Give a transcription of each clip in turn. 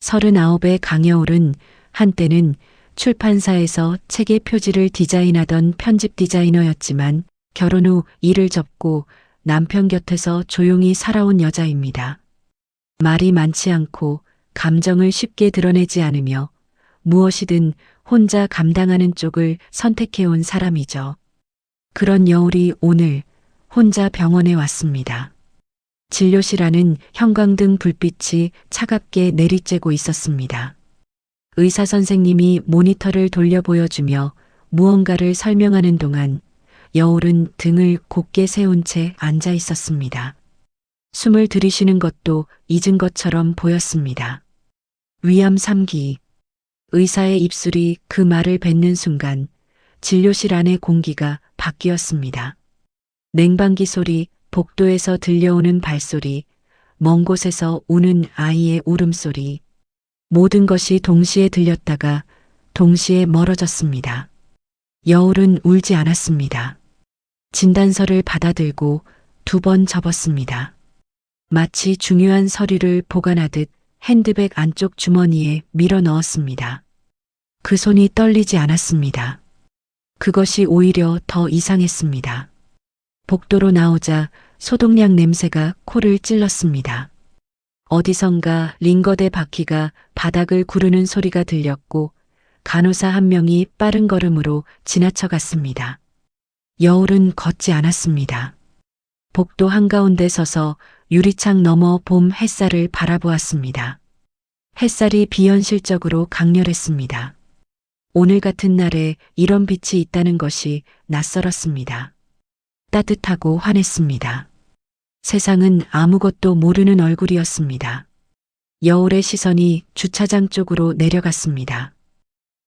39의 강여울은 한때는 출판사에서 책의 표지를 디자인하던 편집 디자이너였지만 결혼 후 일을 접고 남편 곁에서 조용히 살아온 여자입니다. 말이 많지 않고 감정을 쉽게 드러내지 않으며 무엇이든 혼자 감당하는 쪽을 선택해온 사람이죠. 그런 여울이 오늘 혼자 병원에 왔습니다. 진료실 안은 형광등 불빛이 차갑게 내리쬐고 있었습니다. 의사 선생님이 모니터를 돌려 보여주며 무언가를 설명하는 동안 여울은 등을 곧게 세운 채 앉아 있었습니다. 숨을 들이쉬는 것도 잊은 것처럼 보였습니다. 위암 3기. 의사의 입술이 그 말을 뱉는 순간 진료실 안의 공기가 바뀌었습니다. 냉방기 소리, 복도에서 들려오는 발소리, 먼 곳에서 우는 아이의 울음소리. 모든 것이 동시에 들렸다가 동시에 멀어졌습니다. 여울은 울지 않았습니다. 진단서를 받아들고 2번 접었습니다. 마치 중요한 서류를 보관하듯 핸드백 안쪽 주머니에 밀어 넣었습니다. 그 손이 떨리지 않았습니다. 그것이 오히려 더 이상했습니다. 복도로 나오자 소독약 냄새가 코를 찔렀습니다. 어디선가 링거대 바퀴가 바닥을 구르는 소리가 들렸고 간호사 한 명이 빠른 걸음으로 지나쳐 갔습니다. 여울은 걷지 않았습니다. 복도 한가운데 서서 유리창 너머 봄 햇살을 바라보았습니다. 햇살이 비현실적으로 강렬했습니다. 오늘 같은 날에 이런 빛이 있다는 것이 낯설었습니다. 따뜻하고 환했습니다. 세상은 아무것도 모르는 얼굴이었습니다. 여울의 시선이 주차장 쪽으로 내려갔습니다.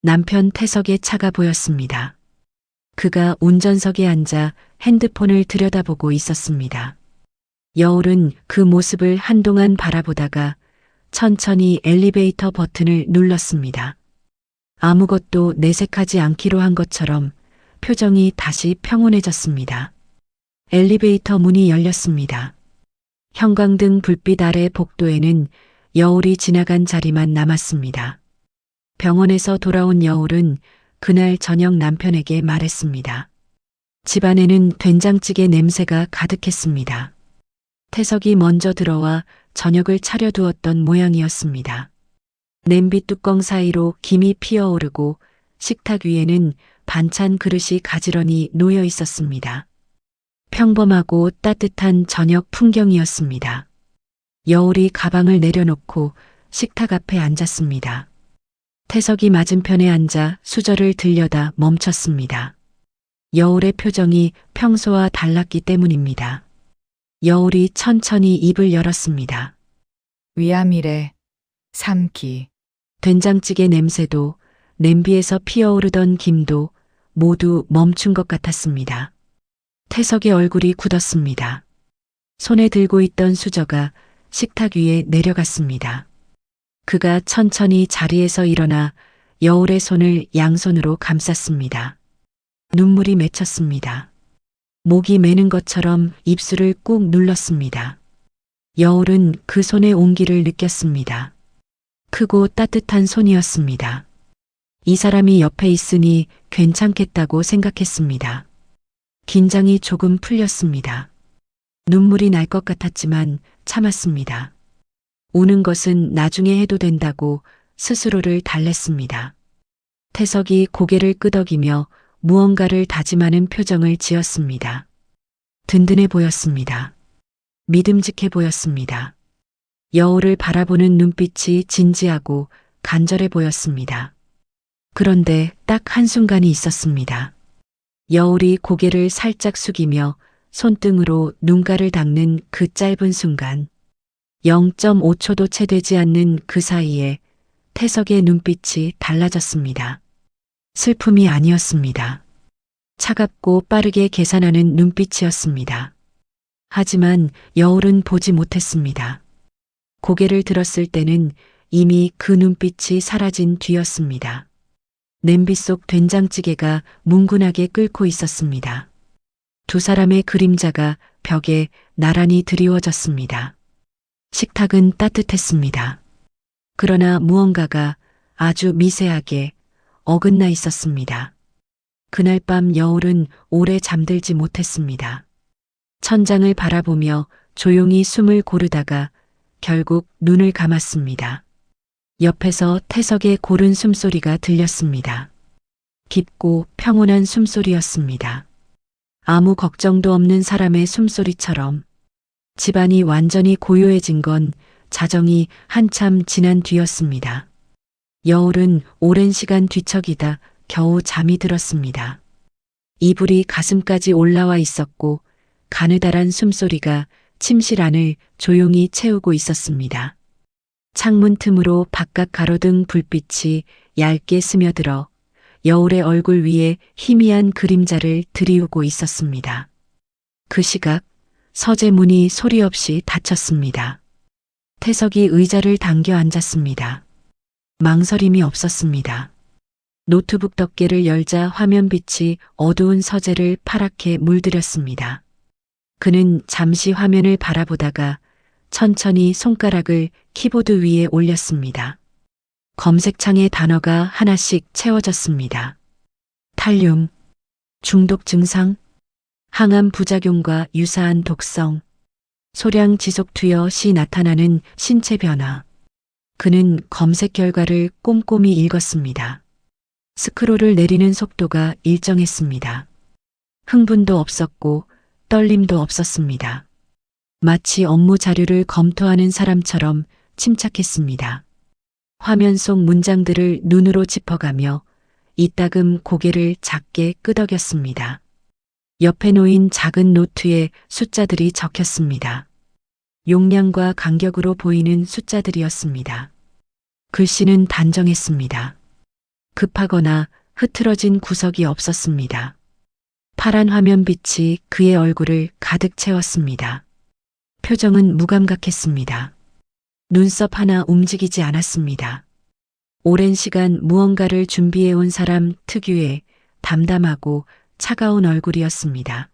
남편 태석의 차가 보였습니다. 그가 운전석에 앉아 핸드폰을 들여다보고 있었습니다. 여울은 그 모습을 한동안 바라보다가 천천히 엘리베이터 버튼을 눌렀습니다. 아무것도 내색하지 않기로 한 것처럼 표정이 다시 평온해졌습니다. 엘리베이터 문이 열렸습니다. 형광등 불빛 아래 복도에는 여울이 지나간 자리만 남았습니다. 병원에서 돌아온 여울은 그날 저녁 남편에게 말했습니다. 집안에는 된장찌개 냄새가 가득했습니다. 태석이 먼저 들어와 저녁을 차려두었던 모양이었습니다. 냄비 뚜껑 사이로 김이 피어오르고 식탁 위에는 반찬 그릇이 가지런히 놓여 있었습니다. 평범하고 따뜻한 저녁 풍경이었습니다. 여울이 가방을 내려놓고 식탁 앞에 앉았습니다. 태석이 맞은편에 앉아 수저를 들여다 멈췄습니다. 여울의 표정이 평소와 달랐기 때문입니다. 여울이 천천히 입을 열었습니다. 위암이래. 3기. 된장찌개 냄새도 냄비에서 피어오르던 김도 모두 멈춘 것 같았습니다. 태석의 얼굴이 굳었습니다. 손에 들고 있던 수저가 식탁 위에 내려갔습니다. 그가 천천히 자리에서 일어나 여울의 손을 양손으로 감쌌습니다. 눈물이 맺혔습니다. 목이 메는 것처럼 입술을 꾹 눌렀습니다. 여울은 그 손의 온기를 느꼈습니다. 크고 따뜻한 손이었습니다. 이 사람이 옆에 있으니 괜찮겠다고 생각했습니다. 긴장이 조금 풀렸습니다. 눈물이 날 것 같았지만 참았습니다. 우는 것은 나중에 해도 된다고 스스로를 달랬습니다. 태석이 고개를 끄덕이며 무언가를 다짐하는 표정을 지었습니다. 든든해 보였습니다. 믿음직해 보였습니다. 여울을 바라보는 눈빛이 진지하고 간절해 보였습니다. 그런데 딱 한순간이 있었습니다. 여울이 고개를 살짝 숙이며 손등으로 눈가를 닦는 그 짧은 순간 0.5초도 채 되지 않는 그 사이에 태석의 눈빛이 달라졌습니다. 슬픔이 아니었습니다. 차갑고 빠르게 계산하는 눈빛이었습니다. 하지만 여울은 보지 못했습니다. 고개를 들었을 때는 이미 그 눈빛이 사라진 뒤였습니다. 냄비 속 된장찌개가 뭉근하게 끓고 있었습니다. 두 사람의 그림자가 벽에 나란히 드리워졌습니다. 식탁은 따뜻했습니다. 그러나 무언가가 아주 미세하게 어긋나 있었습니다. 그날 밤 여울은 오래 잠들지 못했습니다. 천장을 바라보며 조용히 숨을 고르다가 결국 눈을 감았습니다. 옆에서 태석의 고른 숨소리가 들렸습니다. 깊고 평온한 숨소리였습니다. 아무 걱정도 없는 사람의 숨소리처럼. 집안이 완전히 고요해진 건 자정이 한참 지난 뒤였습니다. 여울은 오랜 시간 뒤척이다 겨우 잠이 들었습니다. 이불이 가슴까지 올라와 있었고 가느다란 숨소리가 침실 안을 조용히 채우고 있었습니다. 창문 틈으로 바깥 가로등 불빛이 얇게 스며들어 여울의 얼굴 위에 희미한 그림자를 드리우고 있었습니다. 그 시각 서재 문이 소리 없이 닫혔습니다. 태석이 의자를 당겨 앉았습니다. 망설임이 없었습니다. 노트북 덮개를 열자 화면빛이 어두운 서재를 파랗게 물들였습니다. 그는 잠시 화면을 바라보다가 천천히 손가락을 키보드 위에 올렸습니다. 검색창의 단어가 하나씩 채워졌습니다. 탈륨, 중독 증상, 항암 부작용과 유사한 독성, 소량 지속 투여 시 나타나는 신체 변화. 그는 검색 결과를 꼼꼼히 읽었습니다. 스크롤을 내리는 속도가 일정했습니다. 흥분도 없었고 떨림도 없었습니다. 마치 업무 자료를 검토하는 사람처럼 침착했습니다. 화면 속 문장들을 눈으로 짚어가며 이따금 고개를 작게 끄덕였습니다. 옆에 놓인 작은 노트에 숫자들이 적혔습니다. 용량과 간격으로 보이는 숫자들이었습니다. 글씨는 단정했습니다. 급하거나 흐트러진 구석이 없었습니다. 파란 화면빛이 그의 얼굴을 가득 채웠습니다. 표정은 무감각했습니다. 눈썹 하나 움직이지 않았습니다. 오랜 시간 무언가를 준비해온 사람 특유의 담담하고 차가운 얼굴이었습니다.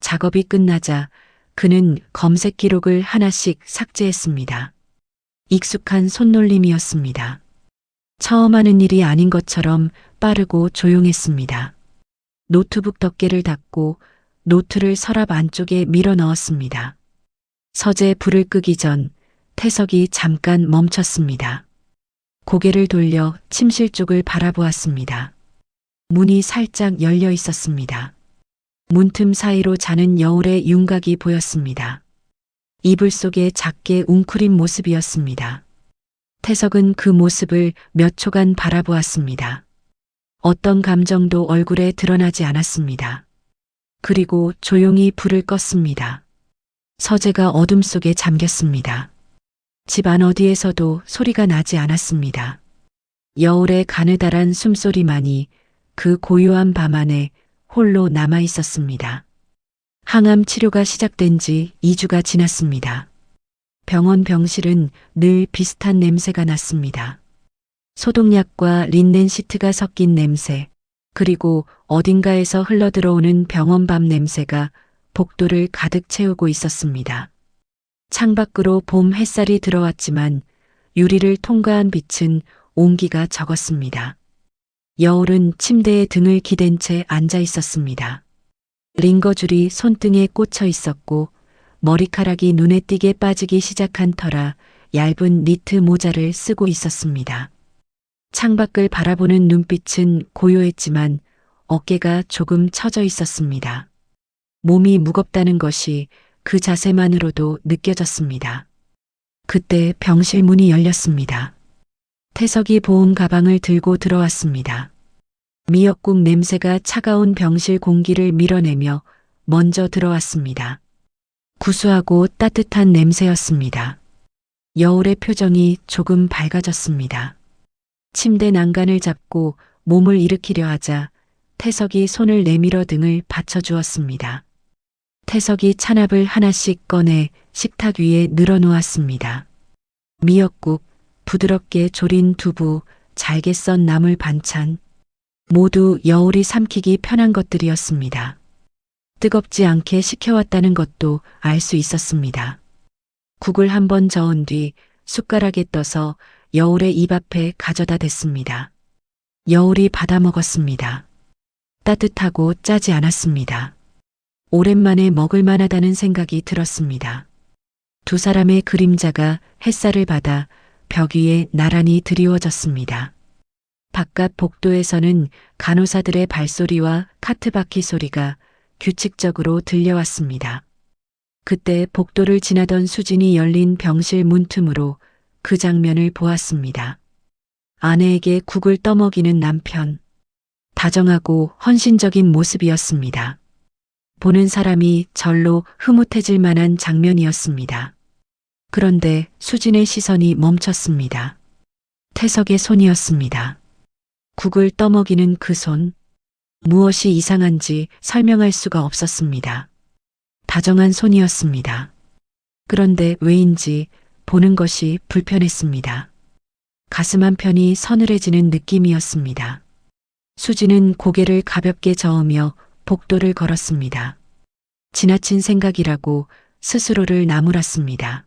작업이 끝나자 그는 검색 기록을 하나씩 삭제했습니다. 익숙한 손놀림이었습니다. 처음 하는 일이 아닌 것처럼 빠르고 조용했습니다. 노트북 덮개를 닫고 노트를 서랍 안쪽에 밀어 넣었습니다. 서재 불을 끄기 전 태석이 잠깐 멈췄습니다. 고개를 돌려 침실 쪽을 바라보았습니다. 문이 살짝 열려 있었습니다. 문틈 사이로 자는 여울의 윤곽이 보였습니다. 이불 속에 작게 웅크린 모습이었습니다. 태석은 그 모습을 몇 초간 바라보았습니다. 어떤 감정도 얼굴에 드러나지 않았습니다. 그리고 조용히 불을 껐습니다. 서재가 어둠 속에 잠겼습니다. 집 안 어디에서도 소리가 나지 않았습니다. 여울의 가느다란 숨소리만이 그 고요한 밤 안에 홀로 남아 있었습니다. 항암 치료가 시작된 지 2주가 지났습니다. 병원 병실은 늘 비슷한 냄새가 났습니다. 소독약과 린넨 시트가 섞인 냄새, 그리고 어딘가에서 흘러들어오는 병원 밤 냄새가 복도를 가득 채우고 있었습니다. 창밖으로 봄 햇살이 들어왔지만 유리를 통과한 빛은 온기가 적었습니다. 여울은 침대에 등을 기댄 채 앉아 있었습니다. 링거줄이 손등에 꽂혀 있었고 머리카락이 눈에 띄게 빠지기 시작한 터라 얇은 니트 모자를 쓰고 있었습니다. 창밖을 바라보는 눈빛은 고요했지만 어깨가 조금 처져 있었습니다. 몸이 무겁다는 것이 그 자세만으로도 느껴졌습니다. 그때 병실 문이 열렸습니다. 태석이 보온 가방을 들고 들어왔습니다. 미역국 냄새가 차가운 병실 공기를 밀어내며 먼저 들어왔습니다. 구수하고 따뜻한 냄새였습니다. 여울의 표정이 조금 밝아졌습니다. 침대 난간을 잡고 몸을 일으키려 하자 태석이 손을 내밀어 등을 받쳐주었습니다. 태석이 찬압을 하나씩 꺼내 식탁 위에 늘어놓았습니다. 미역국, 부드럽게 조린 두부, 잘게 썬 나물 반찬, 모두 여울이 삼키기 편한 것들이었습니다. 뜨겁지 않게 식혀왔다는 것도 알 수 있었습니다. 국을 한번 저은 뒤 숟가락에 떠서 여울의 입 앞에 가져다 댔습니다. 여울이 받아 먹었습니다. 따뜻하고 짜지 않았습니다. 오랜만에 먹을 만하다는 생각이 들었습니다. 두 사람의 그림자가 햇살을 받아 벽 위에 나란히 드리워졌습니다. 바깥 복도에서는 간호사들의 발소리와 카트 바퀴 소리가 규칙적으로 들려왔습니다. 그때 복도를 지나던 수진이 열린 병실 문틈으로 그 장면을 보았습니다. 아내에게 국을 떠먹이는 남편. 다정하고 헌신적인 모습이었습니다. 보는 사람이 절로 흐뭇해질 만한 장면이었습니다. 그런데 수진의 시선이 멈췄습니다. 태석의 손이었습니다. 국을 떠먹이는 그 손. 무엇이 이상한지 설명할 수가 없었습니다. 다정한 손이었습니다. 그런데 왜인지 보는 것이 불편했습니다. 가슴 한편이 서늘해지는 느낌이었습니다. 수지는 고개를 가볍게 저으며 복도를 걸었습니다. 지나친 생각이라고 스스로를 나무랐습니다.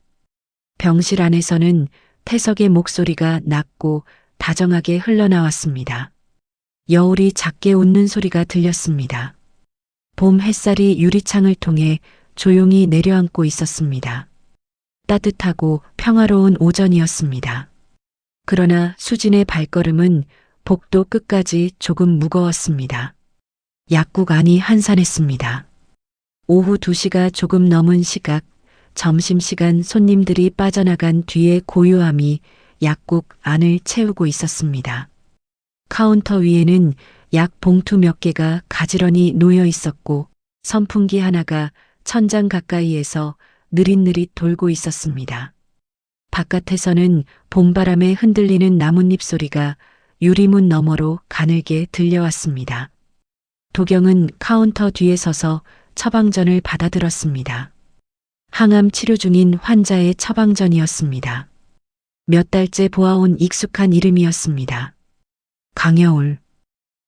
병실 안에서는 태석의 목소리가 낮고 다정하게 흘러나왔습니다. 여울이 작게 웃는 소리가 들렸습니다. 봄 햇살이 유리창을 통해 조용히 내려앉고 있었습니다. 따뜻하고 평화로운 오전이었습니다. 그러나 수진의 발걸음은 복도 끝까지 조금 무거웠습니다. 약국 안이 한산했습니다. 오후 2시가 조금 넘은 시각, 점심시간 손님들이 빠져나간 뒤에 고요함이 약국 안을 채우고 있었습니다. 카운터 위에는 약 봉투 몇 개가 가지런히 놓여 있었고 선풍기 하나가 천장 가까이에서 느릿느릿 돌고 있었습니다. 바깥에서는 봄바람에 흔들리는 나뭇잎 소리가 유리문 너머로 가늘게 들려왔습니다. 도경은 카운터 뒤에 서서 처방전을 받아들었습니다. 항암 치료 중인 환자의 처방전이었습니다. 몇 달째 보아온 익숙한 이름이었습니다. 강여울.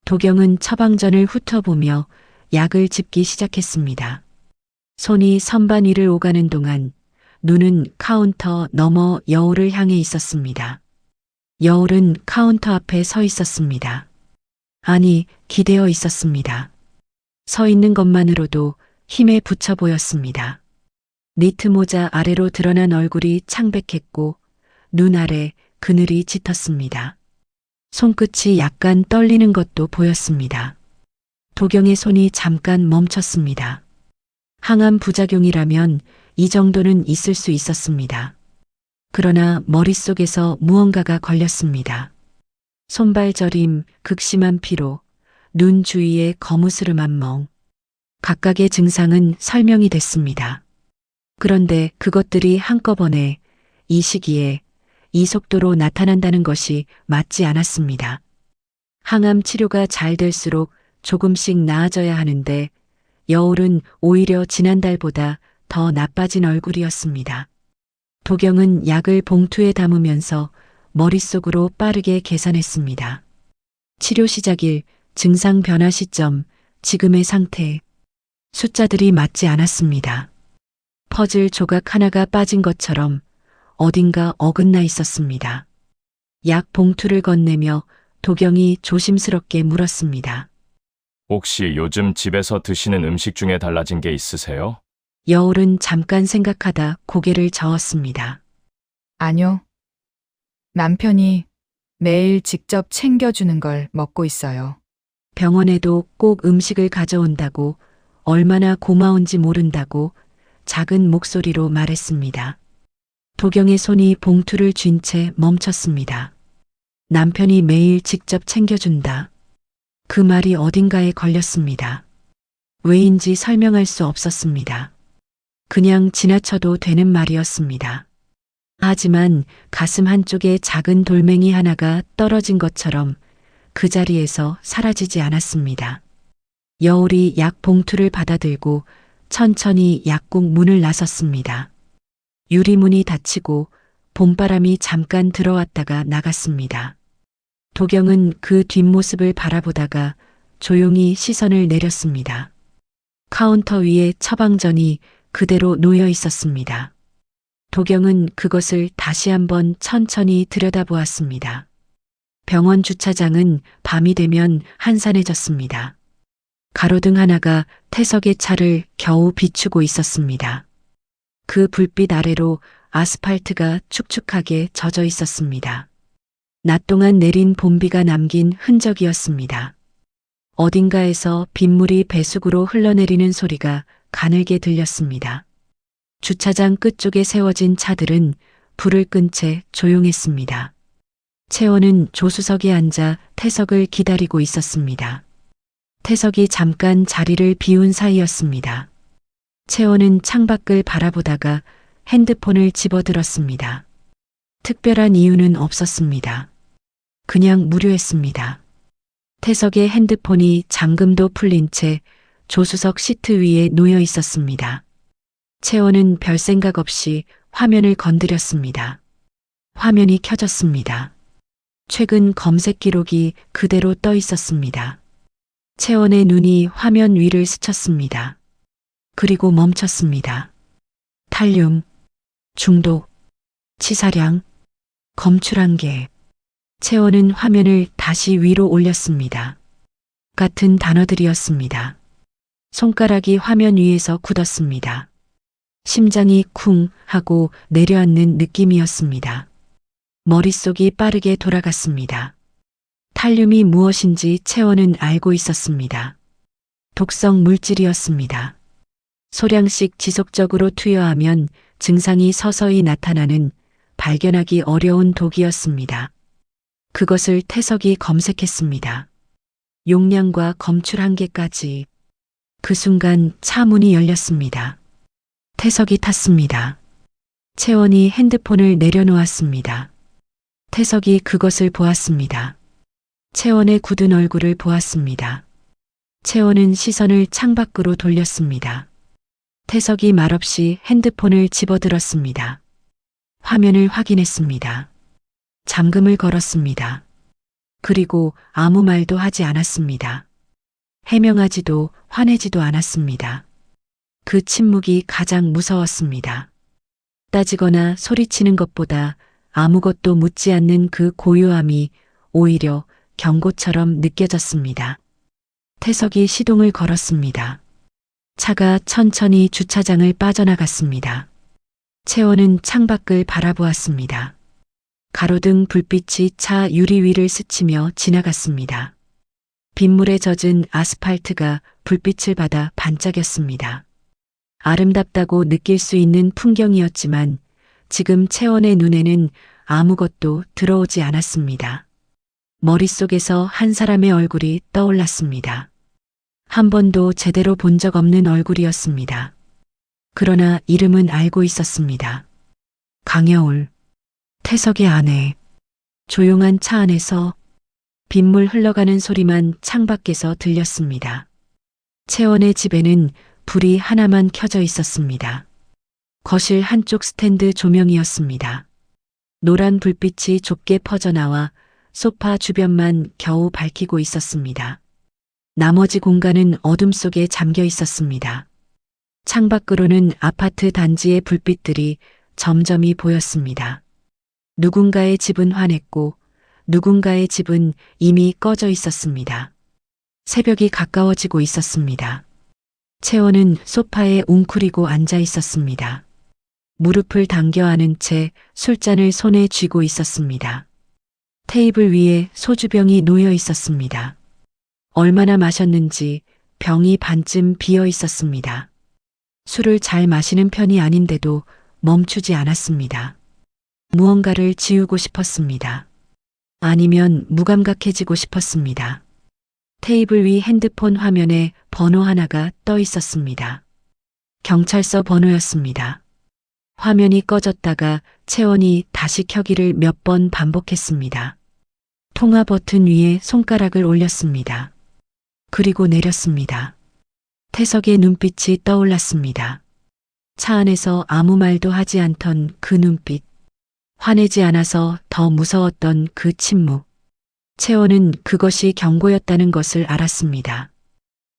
도경은 처방전을 훑어보며 약을 집기 시작했습니다. 손이 선반 위를 오가는 동안 눈은 카운터 너머 여울을 향해 있었습니다. 여울은 카운터 앞에 서 있었습니다. 아니, 기대어 있었습니다. 서 있는 것만으로도 힘에 부쳐 보였습니다. 니트 모자 아래로 드러난 얼굴이 창백했고 눈 아래 그늘이 짙었습니다. 손끝이 약간 떨리는 것도 보였습니다. 도경의 손이 잠깐 멈췄습니다. 항암 부작용이라면 이 정도는 있을 수 있었습니다. 그러나 머릿속에서 무언가가 걸렸습니다. 손발 저림, 극심한 피로, 눈 주위에 거무스름한 멍. 각각의 증상은 설명이 됐습니다. 그런데 그것들이 한꺼번에 이 시기에 이 속도로 나타난다는 것이 맞지 않았습니다. 항암 치료가 잘 될수록 조금씩 나아져야 하는데 여울은 오히려 지난달보다 더 나빠진 얼굴이었습니다. 도경은 약을 봉투에 담으면서 머릿속으로 빠르게 계산했습니다. 치료 시작일, 증상 변화 시점, 지금의 상태. 숫자들이 맞지 않았습니다. 퍼즐 조각 하나가 빠진 것처럼 어딘가 어긋나 있었습니다. 약 봉투를 건네며 도경이 조심스럽게 물었습니다. 혹시 요즘 집에서 드시는 음식 중에 달라진 게 있으세요? 여울은 잠깐 생각하다 고개를 저었습니다. 아니요. 남편이 매일 직접 챙겨주는 걸 먹고 있어요. 병원에도 꼭 음식을 가져온다고, 얼마나 고마운지 모른다고 작은 목소리로 말했습니다. 도경의 손이 봉투를 쥔 채 멈췄습니다. 남편이 매일 직접 챙겨준다. 그 말이 어딘가에 걸렸습니다. 왜인지 설명할 수 없었습니다. 그냥 지나쳐도 되는 말이었습니다. 하지만 가슴 한쪽에 작은 돌멩이 하나가 떨어진 것처럼 그 자리에서 사라지지 않았습니다. 여울이 약 봉투를 받아들고 천천히 약국 문을 나섰습니다. 유리문이 닫히고 봄바람이 잠깐 들어왔다가 나갔습니다. 도경은 그 뒷모습을 바라보다가 조용히 시선을 내렸습니다. 카운터 위에 처방전이 그대로 놓여 있었습니다. 도경은 그것을 다시 한번 천천히 들여다보았습니다. 병원 주차장은 밤이 되면 한산해졌습니다. 가로등 하나가 태석의 차를 겨우 비추고 있었습니다. 그 불빛 아래로 아스팔트가 축축하게 젖어 있었습니다. 낮 동안 내린 봄비가 남긴 흔적이었습니다. 어딘가에서 빗물이 배수구로 흘러내리는 소리가 가늘게 들렸습니다. 주차장 끝쪽에 세워진 차들은 불을 끈 채 조용했습니다. 채원은 조수석에 앉아 태석을 기다리고 있었습니다. 태석이 잠깐 자리를 비운 사이였습니다. 채원은 창밖을 바라보다가 핸드폰을 집어들었습니다. 특별한 이유는 없었습니다. 그냥 무료했습니다. 태석의 핸드폰이 잠금도 풀린 채 조수석 시트 위에 놓여 있었습니다. 채원은 별 생각 없이 화면을 건드렸습니다. 화면이 켜졌습니다. 최근 검색 기록이 그대로 떠 있었습니다. 채원의 눈이 화면 위를 스쳤습니다. 그리고 멈췄습니다. 탈륨, 중독, 치사량, 검출한계. 채원은 화면을 다시 위로 올렸습니다. 같은 단어들이었습니다. 손가락이 화면 위에서 굳었습니다. 심장이 쿵 하고 내려앉는 느낌이었습니다. 머릿속이 빠르게 돌아갔습니다. 탈륨이 무엇인지 채원은 알고 있었습니다. 독성 물질이었습니다. 소량씩 지속적으로 투여하면 증상이 서서히 나타나는 발견하기 어려운 독이었습니다. 그것을 태석이 검색했습니다. 용량과 검출 한계까지. 그 순간 차 문이 열렸습니다. 태석이 탔습니다. 채원이 핸드폰을 내려놓았습니다. 태석이 그것을 보았습니다. 채원의 굳은 얼굴을 보았습니다. 채원은 시선을 창밖으로 돌렸습니다. 태석이 말없이 핸드폰을 집어들었습니다. 화면을 확인했습니다. 잠금을 걸었습니다. 그리고 아무 말도 하지 않았습니다. 해명하지도 화내지도 않았습니다. 그 침묵이 가장 무서웠습니다. 따지거나 소리치는 것보다 아무것도 묻지 않는 그 고요함이 오히려 경고처럼 느껴졌습니다. 태석이 시동을 걸었습니다. 차가 천천히 주차장을 빠져나갔습니다. 채원은 창밖을 바라보았습니다. 가로등 불빛이 차 유리 위를 스치며 지나갔습니다. 빗물에 젖은 아스팔트가 불빛을 받아 반짝였습니다. 아름답다고 느낄 수 있는 풍경이었지만 지금 채원의 눈에는 아무것도 들어오지 않았습니다. 머릿속에서 한 사람의 얼굴이 떠올랐습니다. 한 번도 제대로 본 적 없는 얼굴이었습니다. 그러나 이름은 알고 있었습니다. 강여울, 태석의 아내. 조용한 차 안에서 빗물 흘러가는 소리만 창밖에서 들렸습니다. 채원의 집에는 불이 하나만 켜져 있었습니다. 거실 한쪽 스탠드 조명이었습니다. 노란 불빛이 좁게 퍼져나와 소파 주변만 겨우 밝히고 있었습니다. 나머지 공간은 어둠 속에 잠겨 있었습니다. 창밖으로는 아파트 단지의 불빛들이 점점이 보였습니다. 누군가의 집은 환했고 누군가의 집은 이미 꺼져 있었습니다. 새벽이 가까워지고 있었습니다. 채원은 소파에 웅크리고 앉아 있었습니다. 무릎을 당겨 안은 채 술잔을 손에 쥐고 있었습니다. 테이블 위에 소주병이 놓여 있었습니다. 얼마나 마셨는지 병이 반쯤 비어 있었습니다. 술을 잘 마시는 편이 아닌데도 멈추지 않았습니다. 무언가를 지우고 싶었습니다. 아니면 무감각해지고 싶었습니다. 테이블 위 핸드폰 화면에 번호 하나가 떠 있었습니다. 경찰서 번호였습니다. 화면이 꺼졌다가 채원이 다시 켜기를 몇 번 반복했습니다. 통화 버튼 위에 손가락을 올렸습니다. 그리고 내렸습니다. 태석의 눈빛이 떠올랐습니다. 차 안에서 아무 말도 하지 않던 그 눈빛. 화내지 않아서 더 무서웠던 그 침묵. 채원은 그것이 경고였다는 것을 알았습니다.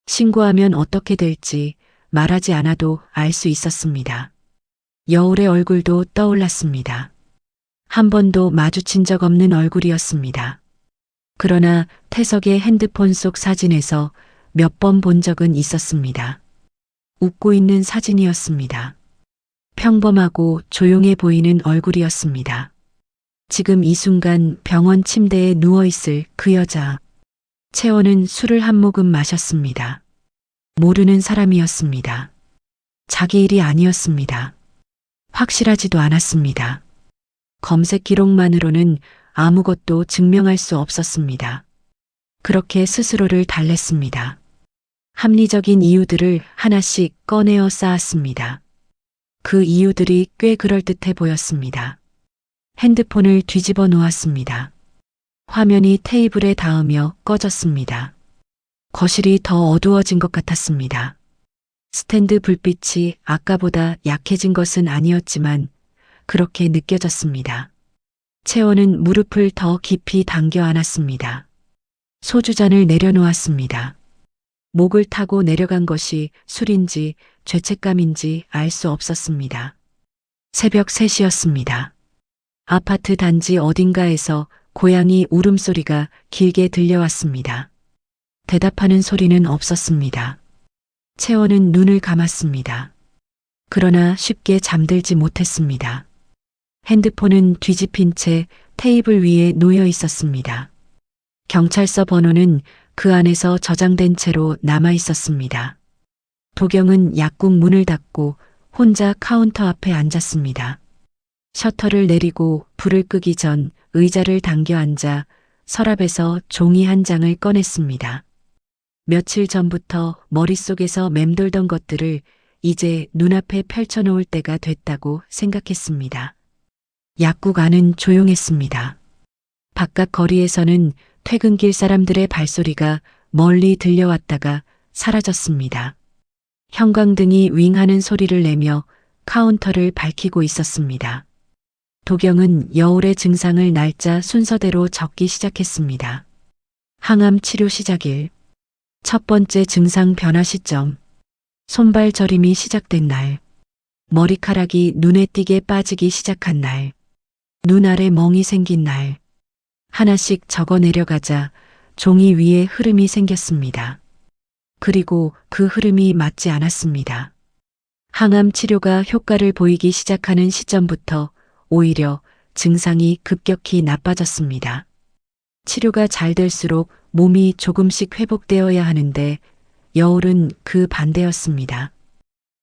신고하면 어떻게 될지 말하지 않아도 알 수 있었습니다. 여울의 얼굴도 떠올랐습니다. 한 번도 마주친 적 없는 얼굴이었습니다. 그러나 태석의 핸드폰 속 사진에서 몇 번 본 적은 있었습니다. 웃고 있는 사진이었습니다. 평범하고 조용해 보이는 얼굴이었습니다. 지금 이 순간 병원 침대에 누워있을 그 여자. 채원은 술을 한 모금 마셨습니다. 모르는 사람이었습니다. 자기 일이 아니었습니다. 확실하지도 않았습니다. 검색 기록만으로는 아무것도 증명할 수 없었습니다. 그렇게 스스로를 달랬습니다. 합리적인 이유들을 하나씩 꺼내어 쌓았습니다. 그 이유들이 꽤 그럴듯해 보였습니다. 핸드폰을 뒤집어 놓았습니다. 화면이 테이블에 닿으며 꺼졌습니다. 거실이 더 어두워진 것 같았습니다. 스탠드 불빛이 아까보다 약해진 것은 아니었지만 그렇게 느껴졌습니다. 채원은 무릎을 더 깊이 당겨 안았습니다. 소주잔을 내려놓았습니다. 목을 타고 내려간 것이 술인지 죄책감인지 알 수 없었습니다. 새벽 3시였습니다. 아파트 단지 어딘가에서 고양이 울음소리가 길게 들려왔습니다. 대답하는 소리는 없었습니다. 채원은 눈을 감았습니다. 그러나 쉽게 잠들지 못했습니다. 핸드폰은 뒤집힌 채 테이블 위에 놓여 있었습니다. 경찰서 번호는 그 안에서 저장된 채로 남아 있었습니다. 도경은 약국 문을 닫고 혼자 카운터 앞에 앉았습니다. 셔터를 내리고 불을 끄기 전 의자를 당겨 앉아 서랍에서 종이 한 장을 꺼냈습니다. 며칠 전부터 머릿속에서 맴돌던 것들을 이제 눈앞에 펼쳐놓을 때가 됐다고 생각했습니다. 약국 안은 조용했습니다. 바깥 거리에서는 퇴근길 사람들의 발소리가 멀리 들려왔다가 사라졌습니다. 형광등이 윙하는 소리를 내며 카운터를 밝히고 있었습니다. 도경은 여울의 증상을 날짜 순서대로 적기 시작했습니다. 항암 치료 시작일, 첫 번째 증상 변화 시점, 손발 저림이 시작된 날, 머리카락이 눈에 띄게 빠지기 시작한 날, 눈 아래 멍이 생긴 날, 하나씩 적어 내려가자 종이 위에 흐름이 생겼습니다. 그리고 그 흐름이 맞지 않았습니다. 항암 치료가 효과를 보이기 시작하는 시점부터 오히려 증상이 급격히 나빠졌습니다. 치료가 잘 될수록 몸이 조금씩 회복되어야 하는데 여울은 그 반대였습니다.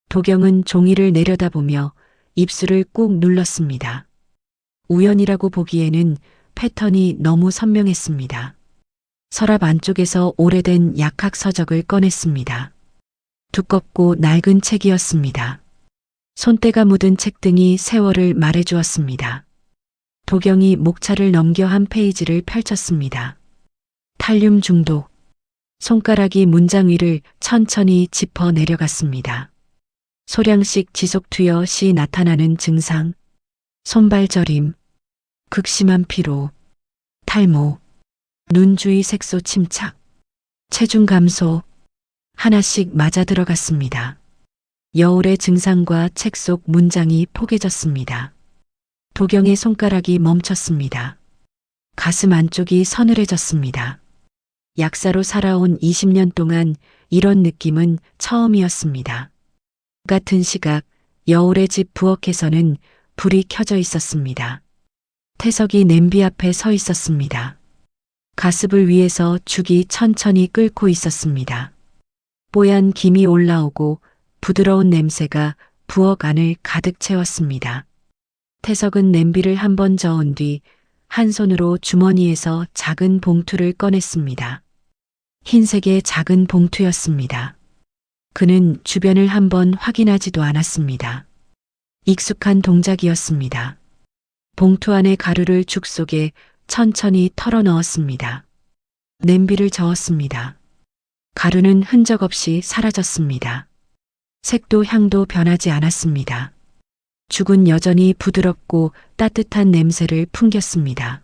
도경은 종이를 내려다보며 입술을 꾹 눌렀습니다. 우연이라고 보기에는 패턴이 너무 선명했습니다. 서랍 안쪽에서 오래된 약학 서적을 꺼냈습니다. 두껍고 낡은 책이었습니다. 손때가 묻은 책 등이 세월을 말해주었습니다. 도경이 목차를 넘겨 한 페이지를 펼쳤습니다. 탈륨 중독. 손가락이 문장 위를 천천히 짚어 내려갔습니다. 소량씩 지속 투여시 나타나는 증상. 손발 저림. 극심한 피로. 탈모. 눈 주위 색소 침착. 체중 감소. 하나씩 맞아 들어갔습니다. 여울의 증상과 책 속 문장이 포개졌습니다. 도경의 손가락이 멈췄습니다. 가슴 안쪽이 서늘해졌습니다. 약사로 살아온 20년 동안 이런 느낌은 처음이었습니다. 같은 시각 여울의 집 부엌에서는 불이 켜져 있었습니다. 태석이 냄비 앞에 서 있었습니다. 가습을 위해서 죽이 천천히 끓고 있었습니다. 뽀얀 김이 올라오고 부드러운 냄새가 부엌 안을 가득 채웠습니다. 태석은 냄비를 한 번 저은 뒤 한 손으로 주머니에서 작은 봉투를 꺼냈습니다. 흰색의 작은 봉투였습니다. 그는 주변을 한번 확인하지도 않았습니다. 익숙한 동작이었습니다. 봉투 안의 가루를 죽 속에 천천히 털어 넣었습니다. 냄비를 저었습니다. 가루는 흔적 없이 사라졌습니다. 색도 향도 변하지 않았습니다. 죽은 여전히 부드럽고 따뜻한 냄새를 풍겼습니다.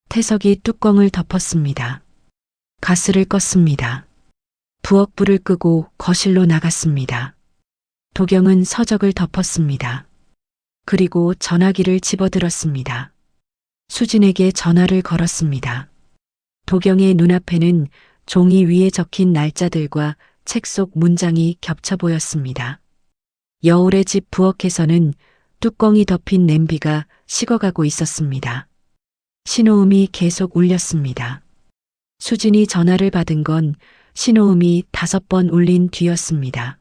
태석이 뚜껑을 덮었습니다. 가스를 껐습니다. 부엌 불을 끄고 거실로 나갔습니다. 도경은 서적을 덮었습니다. 그리고 전화기를 집어들었습니다. 수진에게 전화를 걸었습니다. 도경의 눈앞에는 종이 위에 적힌 날짜들과 책 속 문장이 겹쳐 보였습니다. 여울의 집 부엌에서는 뚜껑이 덮인 냄비가 식어가고 있었습니다. 신호음이 계속 울렸습니다. 수진이 전화를 받은 건 신호음이 5번 울린 뒤였습니다.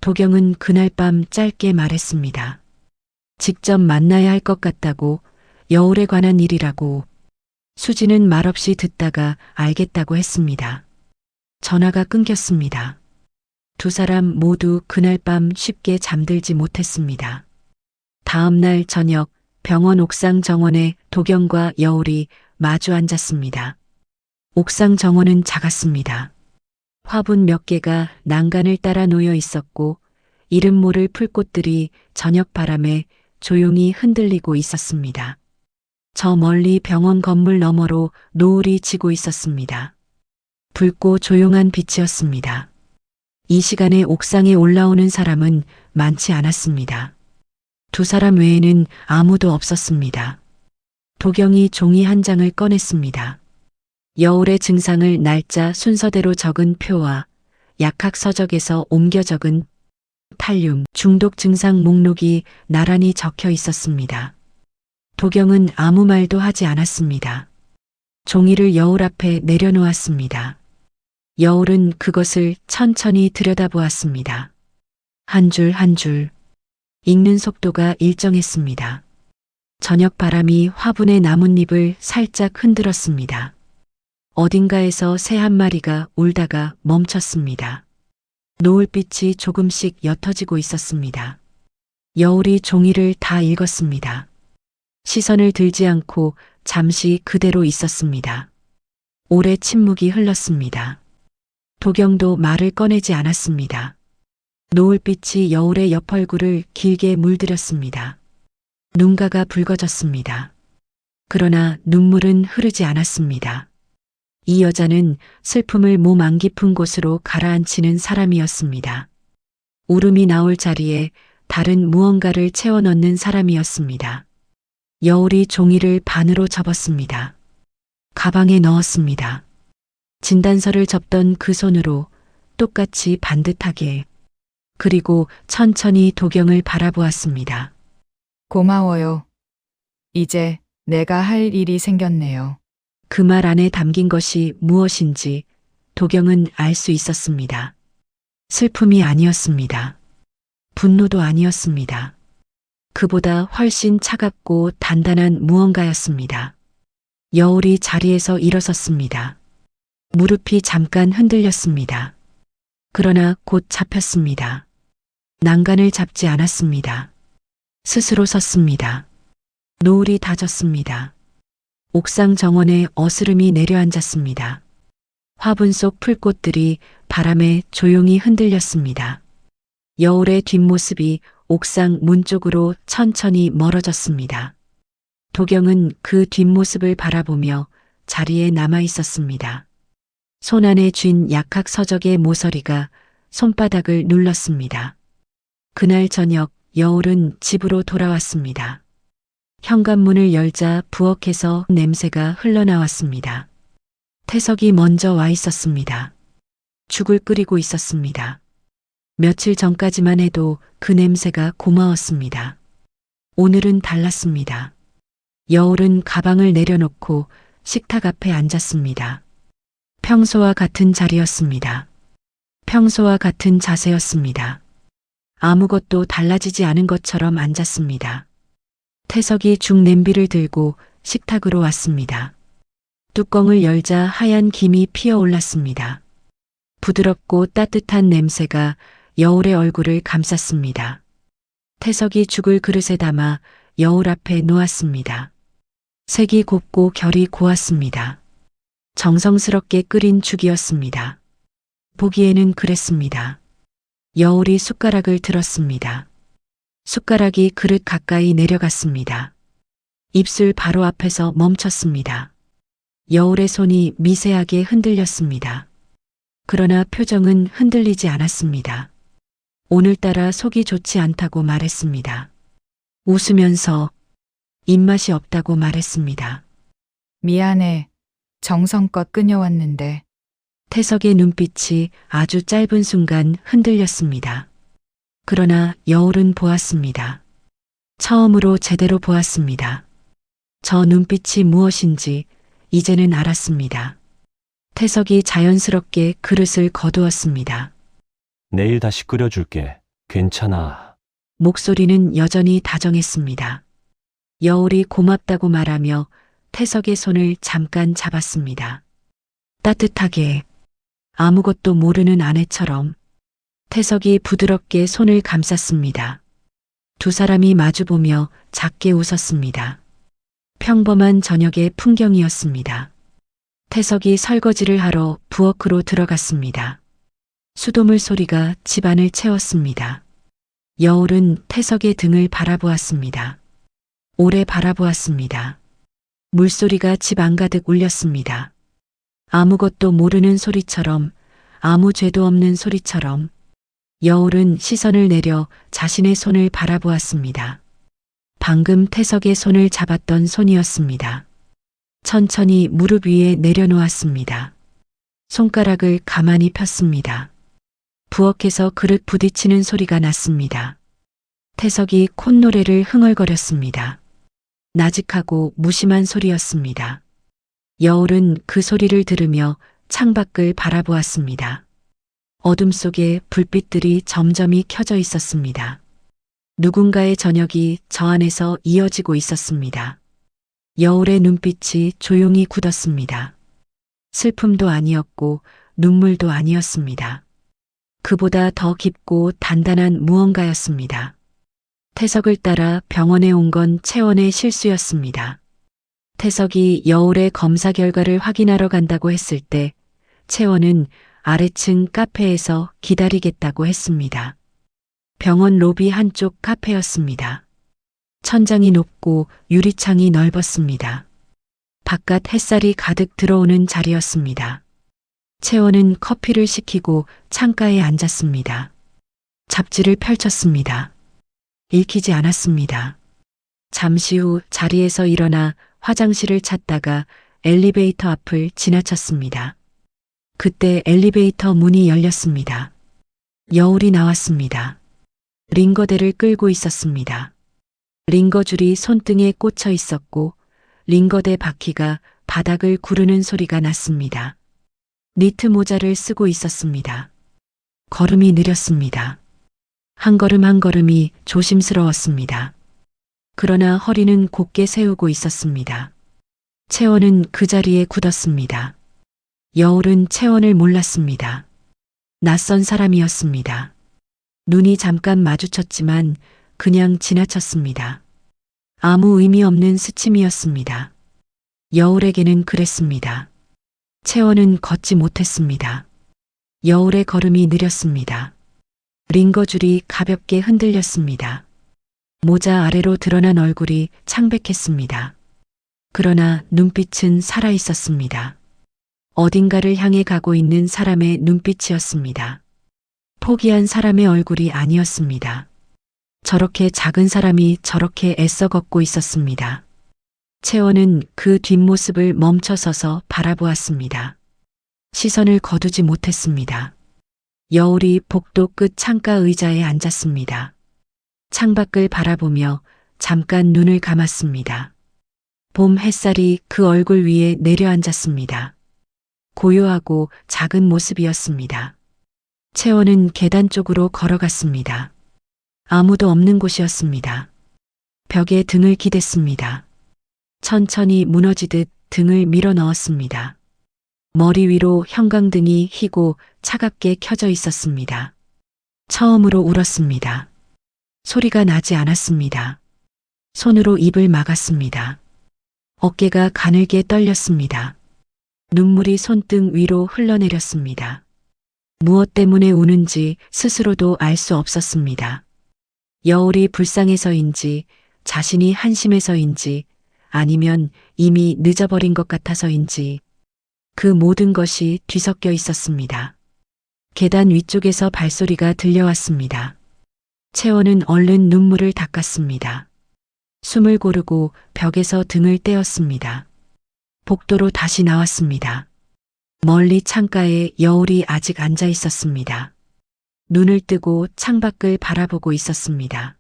도경은 그날 밤 짧게 말했습니다. 직접 만나야 할 것 같다고, 여울에 관한 일이라고. 수진은 말없이 듣다가 알겠다고 했습니다. 전화가 끊겼습니다. 두 사람 모두 그날 밤 쉽게 잠들지 못했습니다. 다음 날 저녁 병원 옥상 정원에 도경과 여울이 마주 앉았습니다. 옥상 정원은 작았습니다. 화분 몇 개가 난간을 따라 놓여 있었고 이름 모를 풀꽃들이 저녁 바람에 조용히 흔들리고 있었습니다. 저 멀리 병원 건물 너머로 노을이 지고 있었습니다. 붉고 조용한 빛이었습니다. 이 시간에 옥상에 올라오는 사람은 많지 않았습니다. 두 사람 외에는 아무도 없었습니다. 도경이 종이 한 장을 꺼냈습니다. 여울의 증상을 날짜 순서대로 적은 표와 약학 서적에서 옮겨 적은 탈륨 중독 증상 목록이 나란히 적혀 있었습니다. 도경은 아무 말도 하지 않았습니다. 종이를 여울 앞에 내려놓았습니다. 여울은 그것을 천천히 들여다보았습니다. 한 줄 한 줄. 읽는 속도가 일정했습니다. 저녁 바람이 화분의 나뭇잎을 살짝 흔들었습니다. 어딘가에서 새 한 마리가 울다가 멈췄습니다. 노을빛이 조금씩 옅어지고 있었습니다. 여울이 종이를 다 읽었습니다. 시선을 들지 않고 잠시 그대로 있었습니다. 오래 침묵이 흘렀습니다. 도경도 말을 꺼내지 않았습니다. 노을빛이 여울의 옆 얼굴을 길게 물들였습니다. 눈가가 붉어졌습니다. 그러나 눈물은 흐르지 않았습니다. 이 여자는 슬픔을 몸 안 깊은 곳으로 가라앉히는 사람이었습니다. 울음이 나올 자리에 다른 무언가를 채워 넣는 사람이었습니다. 여울이 종이를 반으로 접었습니다. 가방에 넣었습니다. 진단서를 접던 그 손으로 똑같이 반듯하게, 그리고 천천히 도경을 바라보았습니다. 고마워요. 이제 내가 할 일이 생겼네요. 그 말 안에 담긴 것이 무엇인지 도경은 알 수 있었습니다. 슬픔이 아니었습니다. 분노도 아니었습니다. 그보다 훨씬 차갑고 단단한 무언가였습니다. 여울이 자리에서 일어섰습니다. 무릎이 잠깐 흔들렸습니다. 그러나 곧 잡혔습니다. 난간을 잡지 않았습니다. 스스로 섰습니다. 노을이 다졌습니다. 옥상 정원에 어스름이 내려앉았습니다. 화분 속 풀꽃들이 바람에 조용히 흔들렸습니다. 여울의 뒷모습이 옥상 문 쪽으로 천천히 멀어졌습니다. 도경은 그 뒷모습을 바라보며 자리에 남아 있었습니다. 손 안에 쥔 약학 서적의 모서리가 손바닥을 눌렀습니다. 그날 저녁 여울은 집으로 돌아왔습니다. 현관문을 열자 부엌에서 냄새가 흘러나왔습니다. 태석이 먼저 와 있었습니다. 죽을 끓이고 있었습니다. 며칠 전까지만 해도 그 냄새가 고마웠습니다. 오늘은 달랐습니다. 여울은 가방을 내려놓고 식탁 앞에 앉았습니다. 평소와 같은 자리였습니다. 평소와 같은 자세였습니다. 아무것도 달라지지 않은 것처럼 앉았습니다. 태석이 죽 냄비를 들고 식탁으로 왔습니다. 뚜껑을 열자 하얀 김이 피어올랐습니다. 부드럽고 따뜻한 냄새가 여울의 얼굴을 감쌌습니다. 태석이 죽을 그릇에 담아 여울 앞에 놓았습니다. 색이 곱고 결이 고왔습니다. 정성스럽게 끓인 죽이었습니다. 보기에는 그랬습니다. 여울이 숟가락을 들었습니다. 숟가락이 그릇 가까이 내려갔습니다. 입술 바로 앞에서 멈췄습니다. 여울의 손이 미세하게 흔들렸습니다. 그러나 표정은 흔들리지 않았습니다. 오늘따라 속이 좋지 않다고 말했습니다. 웃으면서 입맛이 없다고 말했습니다. 미안해. 정성껏 끓여왔는데. 태석의 눈빛이 아주 짧은 순간 흔들렸습니다. 그러나 여울은 보았습니다. 처음으로 제대로 보았습니다. 저 눈빛이 무엇인지 이제는 알았습니다. 태석이 자연스럽게 그릇을 거두었습니다. 내일 다시 끓여줄게. 괜찮아. 목소리는 여전히 다정했습니다. 여울이 고맙다고 말하며 태석의 손을 잠깐 잡았습니다. 따뜻하게 아무것도 모르는 아내처럼 태석이 부드럽게 손을 감쌌습니다. 두 사람이 마주보며 작게 웃었습니다. 평범한 저녁의 풍경이었습니다. 태석이 설거지를 하러 부엌으로 들어갔습니다. 수돗물 소리가 집안을 채웠습니다. 여울은 태석의 등을 바라보았습니다. 오래 바라보았습니다. 물소리가 집 안가득 울렸습니다. 아무것도 모르는 소리처럼, 아무 죄도 없는 소리처럼 여울은 시선을 내려 자신의 손을 바라보았습니다. 방금 태석의 손을 잡았던 손이었습니다. 천천히 무릎 위에 내려놓았습니다. 손가락을 가만히 폈습니다. 부엌에서 그릇 부딪히는 소리가 났습니다. 태석이 콧노래를 흥얼거렸습니다. 나직하고 무심한 소리였습니다. 여울은 그 소리를 들으며 창밖을 바라보았습니다. 어둠 속에 불빛들이 점점이 켜져 있었습니다. 누군가의 저녁이 저 안에서 이어지고 있었습니다. 여울의 눈빛이 조용히 굳었습니다. 슬픔도 아니었고 눈물도 아니었습니다. 그보다 더 깊고 단단한 무언가였습니다. 태석을 따라 병원에 온 건 채원의 실수였습니다. 태석이 여울의 검사 결과를 확인하러 간다고 했을 때 채원은 아래층 카페에서 기다리겠다고 했습니다. 병원 로비 한쪽 카페였습니다. 천장이 높고 유리창이 넓었습니다. 바깥 햇살이 가득 들어오는 자리였습니다. 채원은 커피를 시키고 창가에 앉았습니다. 잡지를 펼쳤습니다. 읽히지 않았습니다. 잠시 후 자리에서 일어나 화장실을 찾다가 엘리베이터 앞을 지나쳤습니다. 그때 엘리베이터 문이 열렸습니다. 여울이 나왔습니다. 링거대를 끌고 있었습니다. 링거줄이 손등에 꽂혀 있었고 링거대 바퀴가 바닥을 구르는 소리가 났습니다. 니트 모자를 쓰고 있었습니다. 걸음이 느렸습니다. 한 걸음 한 걸음이 조심스러웠습니다. 그러나 허리는 곧게 세우고 있었습니다. 채원은 그 자리에 굳었습니다. 여울은 채원을 몰랐습니다. 낯선 사람이었습니다. 눈이 잠깐 마주쳤지만 그냥 지나쳤습니다. 아무 의미 없는 스침이었습니다. 여울에게는 그랬습니다. 채원은 걷지 못했습니다. 여울의 걸음이 느렸습니다. 링거줄이 가볍게 흔들렸습니다. 모자 아래로 드러난 얼굴이 창백했습니다. 그러나 눈빛은 살아있었습니다. 어딘가를 향해 가고 있는 사람의 눈빛이었습니다. 포기한 사람의 얼굴이 아니었습니다. 저렇게 작은 사람이 저렇게 애써 걷고 있었습니다. 채원은 그 뒷모습을 멈춰서서 바라보았습니다. 시선을 거두지 못했습니다. 여울이 복도 끝 창가 의자에 앉았습니다. 창밖을 바라보며 잠깐 눈을 감았습니다. 봄 햇살이 그 얼굴 위에 내려앉았습니다. 고요하고 작은 모습이었습니다. 채원은 계단 쪽으로 걸어갔습니다. 아무도 없는 곳이었습니다. 벽에 등을 기댔습니다. 천천히 무너지듯 등을 밀어 넣었습니다. 머리 위로 형광등이 희고 차갑게 켜져 있었습니다. 처음으로 울었습니다. 소리가 나지 않았습니다. 손으로 입을 막았습니다. 어깨가 가늘게 떨렸습니다. 눈물이 손등 위로 흘러내렸습니다. 무엇 때문에 우는지 스스로도 알 수 없었습니다. 여울이 불쌍해서인지 자신이 한심해서인지 아니면 이미 늦어버린 것 같아서인지 그 모든 것이 뒤섞여 있었습니다. 계단 위쪽에서 발소리가 들려왔습니다. 채원은 얼른 눈물을 닦았습니다. 숨을 고르고 벽에서 등을 떼었습니다. 복도로 다시 나왔습니다. 멀리 창가에 여울이 아직 앉아 있었습니다. 눈을 뜨고 창밖을 바라보고 있었습니다.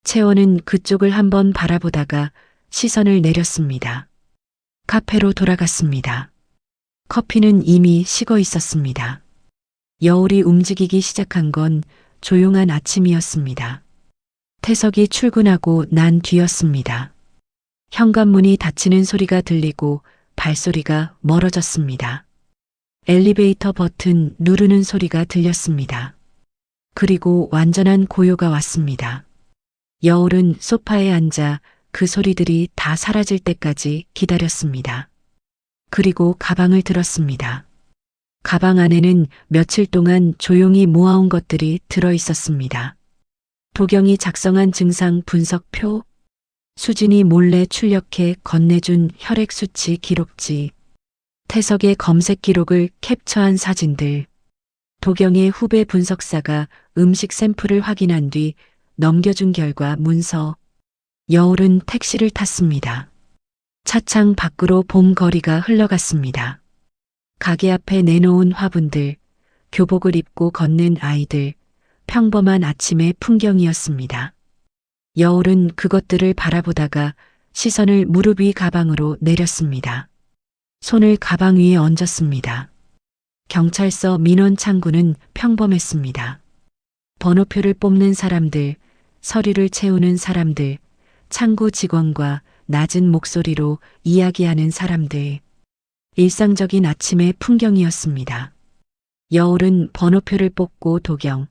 채원은 그쪽을 한번 바라보다가 시선을 내렸습니다. 카페로 돌아갔습니다. 커피는 이미 식어 있었습니다. 여울이 움직이기 시작한 건 조용한 아침이었습니다. 태석이 출근하고 난 뒤였습니다. 현관문이 닫히는 소리가 들리고 발소리가 멀어졌습니다. 엘리베이터 버튼 누르는 소리가 들렸습니다. 그리고 완전한 고요가 왔습니다. 여울은 소파에 앉아 그 소리들이 다 사라질 때까지 기다렸습니다. 그리고 가방을 들었습니다. 가방 안에는 며칠 동안 조용히 모아온 것들이 들어 있었습니다. 도경이 작성한 증상 분석표, 수진이 몰래 출력해 건네준 혈액 수치 기록지, 태석의 검색 기록을 캡처한 사진들, 도경의 후배 분석사가 음식 샘플을 확인한 뒤 넘겨준 결과 문서. 여울은 택시를 탔습니다. 차창 밖으로 봄 거리가 흘러갔습니다. 가게 앞에 내놓은 화분들, 교복을 입고 걷는 아이들, 평범한 아침의 풍경이었습니다. 여울은 그것들을 바라보다가 시선을 무릎 위 가방으로 내렸습니다. 손을 가방 위에 얹었습니다. 경찰서 민원 창구는 평범했습니다. 번호표를 뽑는 사람들, 서류를 채우는 사람들, 창구 직원과 낮은 목소리로 이야기하는 사람들. 일상적인 아침의 풍경이었습니다. 여울은 번호표를 뽑고 도경,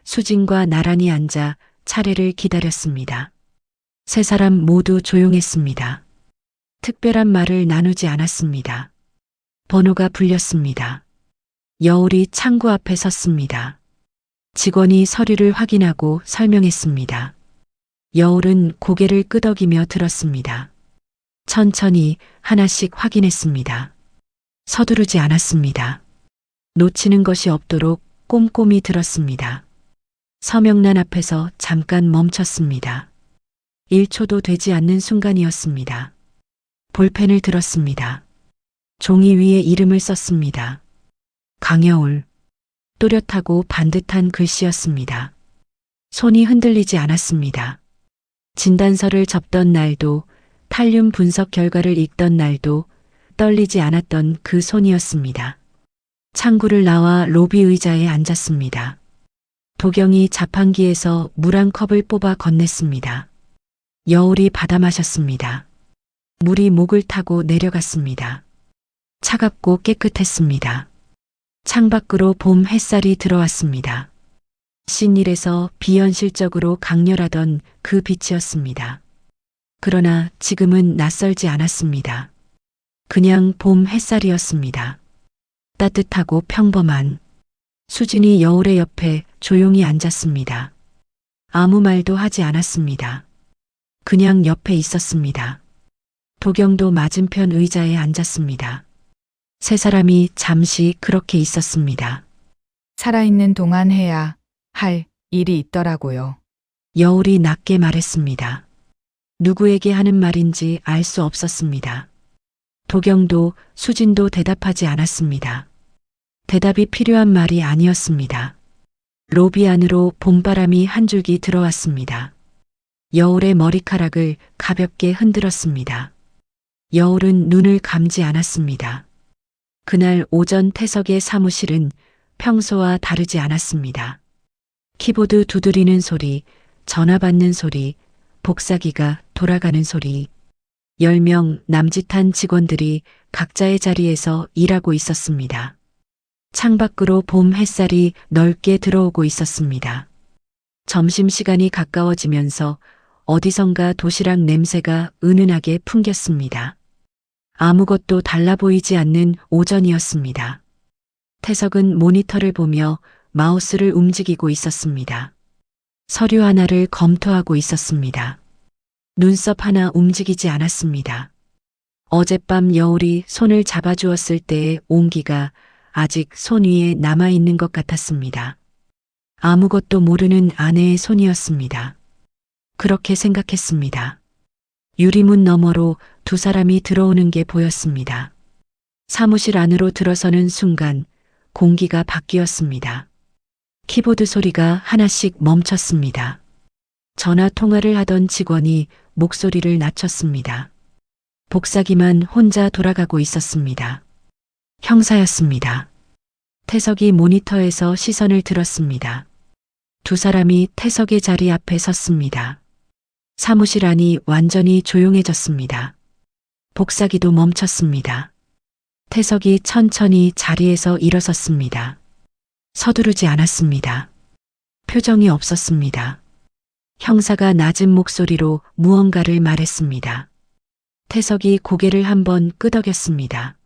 수진과 나란히 앉아 차례를 기다렸습니다. 세 사람 모두 조용했습니다. 특별한 말을 나누지 않았습니다. 번호가 불렸습니다. 여울이 창구 앞에 섰습니다. 직원이 서류를 확인하고 설명했습니다. 여울은 고개를 끄덕이며 들었습니다. 천천히 하나씩 확인했습니다. 서두르지 않았습니다. 놓치는 것이 없도록 꼼꼼히 들었습니다. 서명란 앞에서 잠깐 멈췄습니다. 1초도 되지 않는 순간이었습니다. 볼펜을 들었습니다. 종이 위에 이름을 썼습니다. 강여울. 또렷하고 반듯한 글씨였습니다. 손이 흔들리지 않았습니다. 진단서를 접던 날도, 탈륨 분석 결과를 읽던 날도 떨리지 않았던 그 손이었습니다. 창구를 나와 로비 의자에 앉았습니다. 도경이 자판기에서 물 한 컵을 뽑아 건넸습니다. 여울이 받아 마셨습니다. 물이 목을 타고 내려갔습니다. 차갑고 깨끗했습니다. 창밖으로 봄 햇살이 들어왔습니다. 신일에서 비현실적으로 강렬하던 그 빛이었습니다. 그러나 지금은 낯설지 않았습니다. 그냥 봄 햇살이었습니다. 따뜻하고 평범한. 수진이 여울의 옆에 조용히 앉았습니다. 아무 말도 하지 않았습니다. 그냥 옆에 있었습니다. 도경도 맞은편 의자에 앉았습니다. 세 사람이 잠시 그렇게 있었습니다. 살아있는 동안 해야 할 일이 있더라고요. 여울이 낮게 말했습니다. 누구에게 하는 말인지 알 수 없었습니다. 도경도 수진도 대답하지 않았습니다. 대답이 필요한 말이 아니었습니다. 로비 안으로 봄바람이 한 줄기 들어왔습니다. 여울의 머리카락을 가볍게 흔들었습니다. 여울은 눈을 감지 않았습니다. 그날 오전 태석의 사무실은 평소와 다르지 않았습니다. 키보드 두드리는 소리, 전화 받는 소리, 복사기가 돌아가는 소리. 10명 남짓한 직원들이 각자의 자리에서 일하고 있었습니다. 창밖으로 봄 햇살이 넓게 들어오고 있었습니다. 점심시간이 가까워지면서 어디선가 도시락 냄새가 은은하게 풍겼습니다. 아무것도 달라 보이지 않는 오전이었습니다. 태석은 모니터를 보며 마우스를 움직이고 있었습니다. 서류 하나를 검토하고 있었습니다. 눈썹 하나 움직이지 않았습니다. 어젯밤 여울이 손을 잡아주었을 때의 온기가 아직 손 위에 남아있는 것 같았습니다. 아무것도 모르는 아내의 손이었습니다. 그렇게 생각했습니다. 유리문 너머로 두 사람이 들어오는 게 보였습니다. 사무실 안으로 들어서는 순간 공기가 바뀌었습니다. 키보드 소리가 하나씩 멈췄습니다. 전화 통화를 하던 직원이 목소리를 낮췄습니다. 복사기만 혼자 돌아가고 있었습니다. 형사였습니다. 태석이 모니터에서 시선을 들었습니다. 두 사람이 태석의 자리 앞에 섰습니다. 사무실 안이 완전히 조용해졌습니다. 복사기도 멈췄습니다. 태석이 천천히 자리에서 일어섰습니다. 서두르지 않았습니다. 표정이 없었습니다. 형사가 낮은 목소리로 무언가를 말했습니다. 태석이 고개를 한번 끄덕였습니다.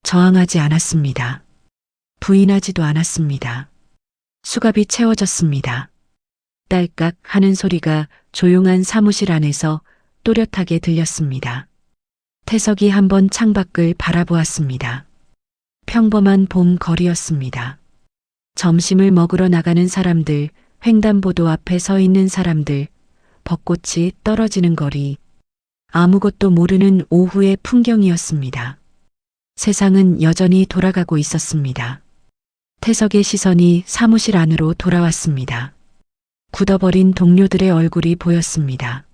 저항하지 않았습니다. 부인하지도 않았습니다. 수갑이 채워졌습니다. 딸깍 하는 소리가 조용한 사무실 안에서 또렷하게 들렸습니다. 태석이 한번 창밖을 바라보았습니다. 평범한 봄 거리였습니다. 점심을 먹으러 나가는 사람들, 횡단보도 앞에 서 있는 사람들, 벚꽃이 떨어지는 거리, 아무것도 모르는 오후의 풍경이었습니다. 세상은 여전히 돌아가고 있었습니다. 태석의 시선이 사무실 안으로 돌아왔습니다. 굳어버린 동료들의 얼굴이 보였습니다.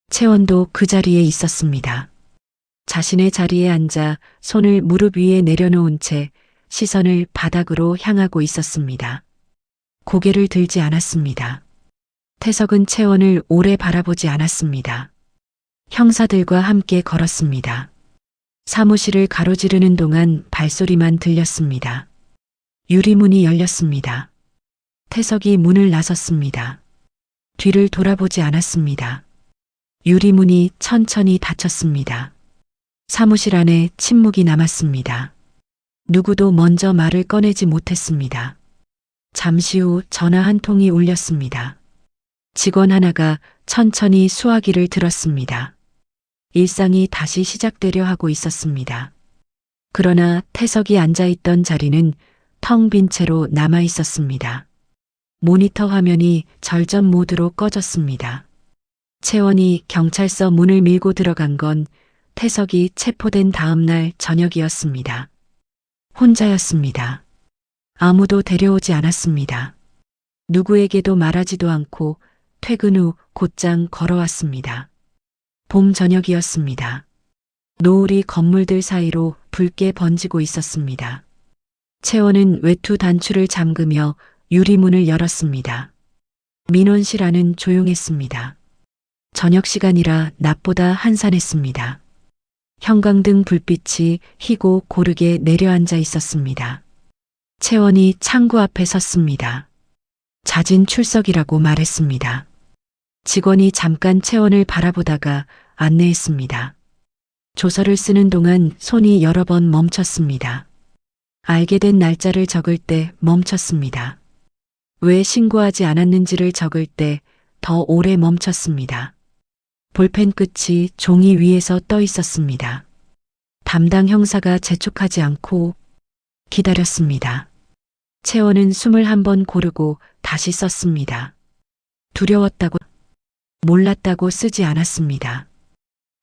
채원도 그 자리에 있었습니다. 자신의 자리에 앉아 손을 무릎 위에 내려놓은 채 시선을 바닥으로 향하고 있었습니다. 고개를 들지 않았습니다. 태석은 채원을 오래 바라보지 않았습니다. 형사들과 함께 걸었습니다. 사무실을 가로지르는 동안 발소리만 들렸습니다. 유리문이 열렸습니다. 태석이 문을 나섰습니다. 뒤를 돌아보지 않았습니다. 유리문이 천천히 닫혔습니다. 사무실 안에 침묵이 남았습니다. 누구도 먼저 말을 꺼내지 못했습니다. 잠시 후 전화 한 통이 울렸습니다. 직원 하나가 천천히 수화기를 들었습니다. 일상이 다시 시작되려 하고 있었습니다. 그러나 태석이 앉아있던 자리는 텅 빈 채로 남아 있었습니다. 모니터 화면이 절전 모드로 꺼졌습니다. 채원이 경찰서 문을 밀고 들어간 건 태석이 체포된 다음 날 저녁이었습니다. 혼자였습니다. 아무도 데려오지 않았습니다. 누구에게도 말하지도 않고 퇴근 후 곧장 걸어왔습니다. 봄 저녁이었습니다. 노을이 건물들 사이로 붉게 번지고 있었습니다. 채원은 외투 단추를 잠그며 유리문을 열었습니다. 민원실 안은 조용했습니다. 저녁 시간이라 낮보다 한산했습니다. 형광등 불빛이 희고 고르게 내려앉아 있었습니다. 채원이 창구 앞에 섰습니다. 잦은 출석이라고 말했습니다. 직원이 잠깐 채원을 바라보다가 안내했습니다. 조서를 쓰는 동안 손이 여러 번 멈췄습니다. 알게 된 날짜를 적을 때 멈췄습니다. 왜 신고하지 않았는지를 적을 때 더 오래 멈췄습니다. 볼펜 끝이 종이 위에서 떠 있었습니다. 담당 형사가 재촉하지 않고 기다렸습니다. 채원은 숨을 한번 고르고 다시 썼습니다. 두려웠다고, 몰랐다고 쓰지 않았습니다.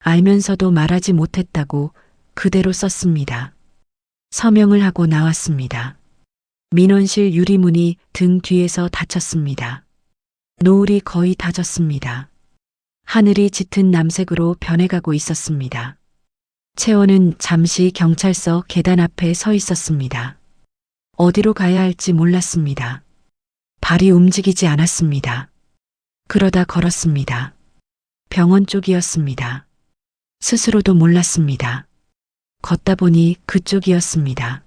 알면서도 말하지 못했다고 그대로 썼습니다. 서명을 하고 나왔습니다. 민원실 유리문이 등 뒤에서 닫혔습니다. 노을이 거의 다 졌습니다. 하늘이 짙은 남색으로 변해가고 있었습니다. 채원은 잠시 경찰서 계단 앞에 서 있었습니다. 어디로 가야 할지 몰랐습니다. 발이 움직이지 않았습니다. 그러다 걸었습니다. 병원 쪽이었습니다. 스스로도 몰랐습니다. 걷다 보니 그쪽이었습니다.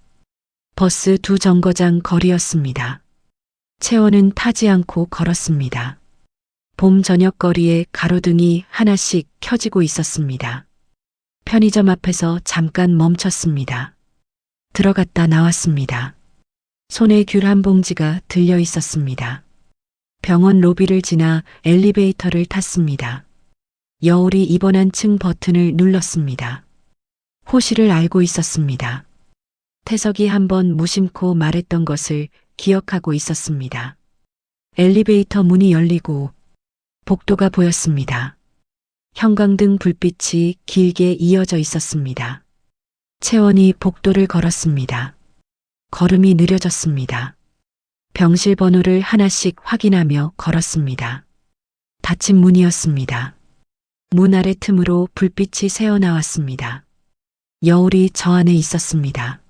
버스 두 정거장 거리였습니다. 채원은 타지 않고 걸었습니다. 봄 저녁 거리에 가로등이 하나씩 켜지고 있었습니다. 편의점 앞에서 잠깐 멈췄습니다. 들어갔다 나왔습니다. 손에 귤 한 봉지가 들려 있었습니다. 병원 로비를 지나 엘리베이터를 탔습니다. 여울이 입원한 층 버튼을 눌렀습니다. 호실을 알고 있었습니다. 태석이 한번 무심코 말했던 것을 기억하고 있었습니다. 엘리베이터 문이 열리고 복도가 보였습니다. 형광등 불빛이 길게 이어져 있었습니다. 채원이 복도를 걸었습니다. 걸음이 느려졌습니다. 병실 번호를 하나씩 확인하며 걸었습니다. 닫힌 문이었습니다. 문 아래 틈으로 불빛이 새어나왔습니다. 여울이 저 안에 있었습니다.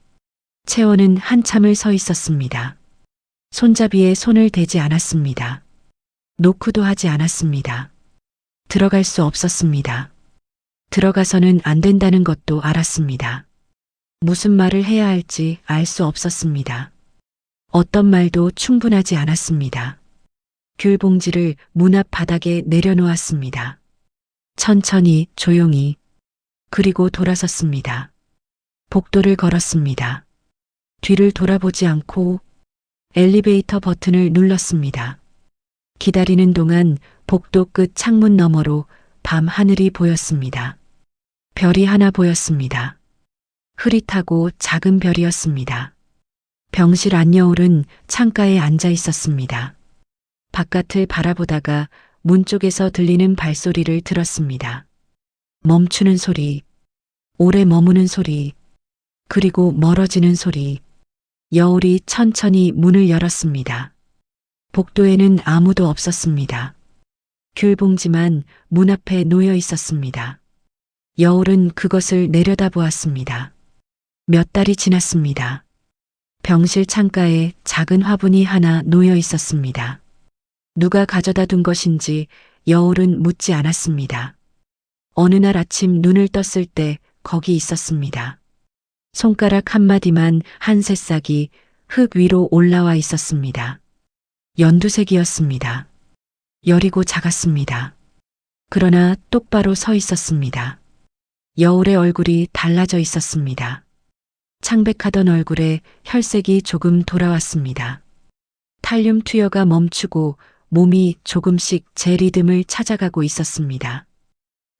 채원은 한참을 서 있었습니다. 손잡이에 손을 대지 않았습니다. 노크도 하지 않았습니다. 들어갈 수 없었습니다. 들어가서는 안 된다는 것도 알았습니다. 무슨 말을 해야 할지 알 수 없었습니다. 어떤 말도 충분하지 않았습니다. 귤 봉지를 문 앞 바닥에 내려놓았습니다. 천천히 조용히 그리고 돌아섰습니다. 복도를 걸었습니다. 뒤를 돌아보지 않고 엘리베이터 버튼을 눌렀습니다. 기다리는 동안 복도 끝 창문 너머로 밤 하늘이 보였습니다. 별이 하나 보였습니다. 흐릿하고 작은 별이었습니다. 병실 안여울은 창가에 앉아 있었습니다. 바깥을 바라보다가 문 쪽에서 들리는 발소리를 들었습니다. 멈추는 소리, 오래 머무는 소리, 그리고 멀어지는 소리. 여울이 천천히 문을 열었습니다. 복도에는 아무도 없었습니다. 귤 봉지만 문 앞에 놓여 있었습니다. 여울은 그것을 내려다보았습니다. 몇 달이 지났습니다. 병실 창가에 작은 화분이 하나 놓여 있었습니다. 누가 가져다 둔 것인지 여울은 묻지 않았습니다. 어느 날 아침 눈을 떴을 때 거기 있었습니다. 손가락 한마디만 한 새싹이 흙 위로 올라와 있었습니다. 연두색이었습니다. 여리고 작았습니다. 그러나 똑바로 서 있었습니다. 여울의 얼굴이 달라져 있었습니다. 창백하던 얼굴에 혈색이 조금 돌아왔습니다. 탈륨 투여가 멈추고 몸이 조금씩 제 리듬을 찾아가고 있었습니다.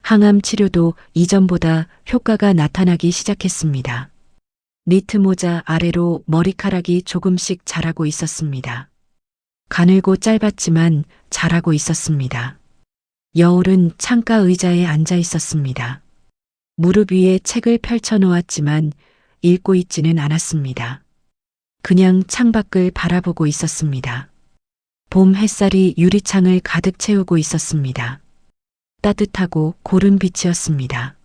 항암 치료도 이전보다 효과가 나타나기 시작했습니다. 니트 모자 아래로 머리카락이 조금씩 자라고 있었습니다. 가늘고 짧았지만 자라고 있었습니다. 여울은 창가 의자에 앉아 있었습니다. 무릎 위에 책을 펼쳐 놓았지만 읽고 있지는 않았습니다. 그냥 창밖을 바라보고 있었습니다. 봄 햇살이 유리창을 가득 채우고 있었습니다. 따뜻하고 고른 빛이었습니다.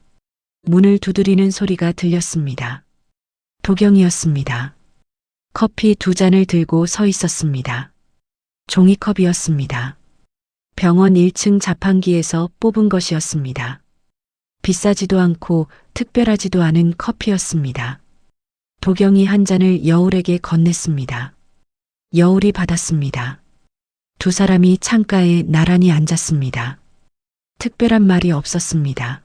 문을 두드리는 소리가 들렸습니다. 도경이었습니다. 커피 2잔을 들고 서 있었습니다. 종이컵이었습니다. 병원 1층 자판기에서 뽑은 것이었습니다. 비싸지도 않고 특별하지도 않은 커피였습니다. 도경이 한 잔을 여울에게 건넸습니다. 여울이 받았습니다. 두 사람이 창가에 나란히 앉았습니다. 특별한 말이 없었습니다.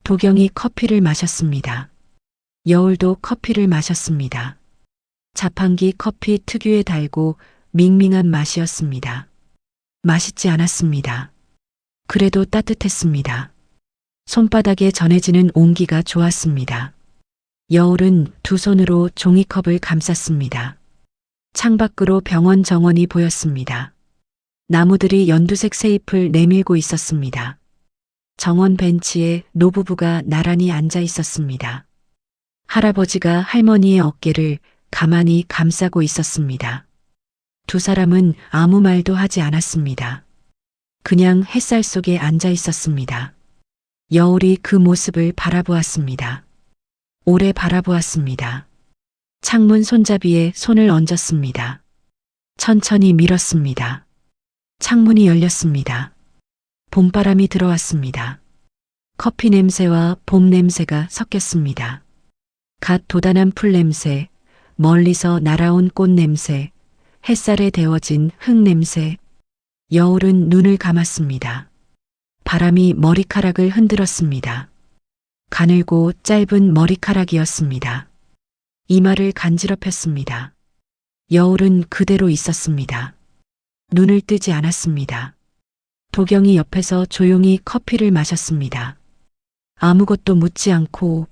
도경이 커피를 마셨습니다. 여울도 커피를 마셨습니다. 자판기 커피 특유의 달고 밍밍한 맛이었습니다. 맛있지 않았습니다. 그래도 따뜻했습니다. 손바닥에 전해지는 온기가 좋았습니다. 여울은 두 손으로 종이컵을 감쌌습니다. 창밖으로 병원 정원이 보였습니다. 나무들이 연두색 새잎을 내밀고 있었습니다. 정원 벤치에 노부부가 나란히 앉아 있었습니다. 할아버지가 할머니의 어깨를 가만히 감싸고 있었습니다. 두 사람은 아무 말도 하지 않았습니다. 그냥 햇살 속에 앉아 있었습니다. 여울이 그 모습을 바라보았습니다. 오래 바라보았습니다. 창문 손잡이에 손을 얹었습니다. 천천히 밀었습니다. 창문이 열렸습니다. 봄바람이 들어왔습니다. 커피 냄새와 봄 냄새가 섞였습니다. 갓 돋아난 풀 냄새, 멀리서 날아온 꽃 냄새, 햇살에 데워진 흙 냄새. 여울은 눈을 감았습니다. 바람이 머리카락을 흔들었습니다. 가늘고 짧은 머리카락이었습니다. 이마를 간지럽혔습니다. 여울은 그대로 있었습니다. 눈을 뜨지 않았습니다. 도경이 옆에서 조용히 커피를 마셨습니다. 아무것도 묻지 않고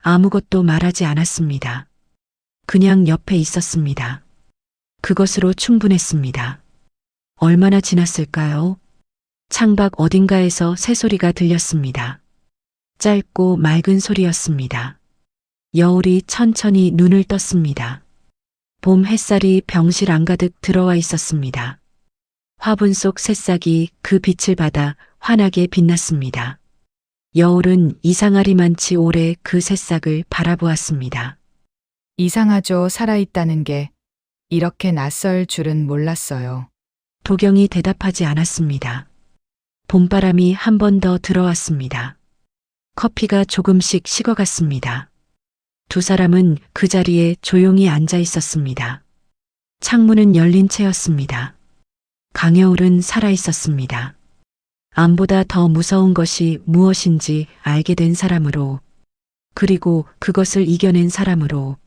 아무것도 말하지 않았습니다. 그냥 옆에 있었습니다. 그것으로 충분했습니다. 얼마나 지났을까요? 창밖 어딘가에서 새소리가 들렸습니다. 짧고 맑은 소리였습니다. 여울이 천천히 눈을 떴습니다. 봄 햇살이 병실 안가득 들어와 있었습니다. 화분 속 새싹이 그 빛을 받아 환하게 빛났습니다. 여울은 이상하리만치 오래 그 새싹을 바라보았습니다. 이상하죠. 살아있다는 게 이렇게 낯설 줄은 몰랐어요. 도경이 대답하지 않았습니다. 봄바람이 한 번 더 들어왔습니다. 커피가 조금씩 식어갔습니다. 두 사람은 그 자리에 조용히 앉아 있었습니다. 창문은 열린 채였습니다. 강여울은 살아 있었습니다. 암보다 더 무서운 것이 무엇인지 알게 된 사람으로, 그리고 그것을 이겨낸 사람으로